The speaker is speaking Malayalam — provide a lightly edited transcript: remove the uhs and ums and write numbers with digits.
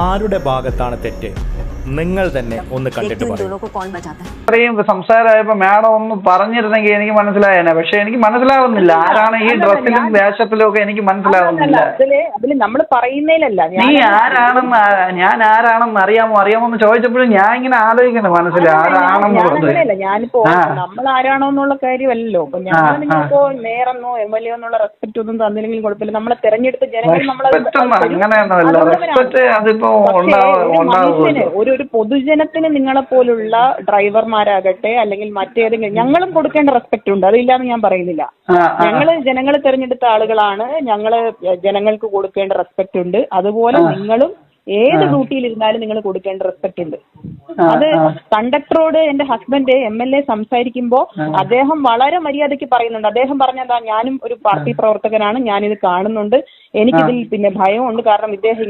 ആരുടെ ഭാഗത്താണ് തെറ്റ്? നിങ്ങൾ തന്നെ ഒന്ന് കണ്ടിട്ട് പറയും. ഇത്രയും സംസാരമായപ്പോ മാഡം ഒന്ന് പറഞ്ഞിരുന്നെങ്കിൽ എനിക്ക് മനസ്സിലായേനെ. പക്ഷെ എനിക്ക് മനസ്സിലാവുന്നില്ല ആരാണ് ഈ ഡ്രസ്സിലും വേഷത്തിലും ഒക്കെ. എനിക്ക് മനസ്സിലാവുന്നില്ല. നമ്മൾ പറയുന്നതിലല്ല നീ ആരാണെന്ന്, ഞാൻ ആരാണെന്ന് അറിയാമോന്ന് ചോദിച്ചപ്പോഴും ഞാൻ ഇങ്ങനെ ആലോചിക്കുന്നു മനസ്സിൽ ആരാണെന്നുള്ളത്. ഞാനിപ്പോ നമ്മൾ ആരാണോ എന്നുള്ള കാര്യമല്ലല്ലോ. ഇപ്പൊ ഞാൻ നിങ്ങളിപ്പോ മേയറെന്നോ MLA എന്നുള്ള റെസ്പെക്ട് ഒന്നും തന്നില്ലെങ്കിൽ കുഴപ്പമില്ല. നമ്മളെ തെരഞ്ഞെടുത്ത ജനങ്ങൾ അങ്ങനെയൊന്നുമല്ല. റെസ്പെക്ട് അതിപ്പോ ഒരു പൊതുജനത്തിന് നിങ്ങളെ പോലുള്ള ഡ്രൈവർമാരാകട്ടെ അല്ലെങ്കിൽ മറ്റേതെങ്കിലും ഞങ്ങളും കൊടുക്കേണ്ട റെസ്പെക്ട് ഉണ്ട്. അതില്ലാന്ന് ഞാൻ പറയുന്നില്ല. ഞങ്ങള് ജനങ്ങൾ തെരഞ്ഞെടുത്ത ആളുകളാണ്. ഞങ്ങള് ജനങ്ങൾക്ക് കൊടുക്കേണ്ട റെസ്പെക്ട് ഉണ്ട്. അതുപോലെ നിങ്ങളും ഏത് ഡ്യൂട്ടിയിലിരുന്നാലും നിങ്ങൾ കൊടുക്കേണ്ട റെസ്പെക്ട് ഉണ്ട്. അത് കണ്ടക്ടറോട് എന്റെ ഹസ്ബൻഡ് MLA സംസാരിക്കുമ്പോ അദ്ദേഹം വളരെ മര്യാദയ്ക്ക് പറയുന്നുണ്ട്. അദ്ദേഹം പറഞ്ഞതാ, ഞാനും ഒരു പാർട്ടി പ്രവർത്തകനാണ്, ഞാനിത് കാണുന്നുണ്ട്, എനിക്കിതിൽ പിന്നെ ഭയമുണ്ട്. കാരണം ഇദ്ദേഹം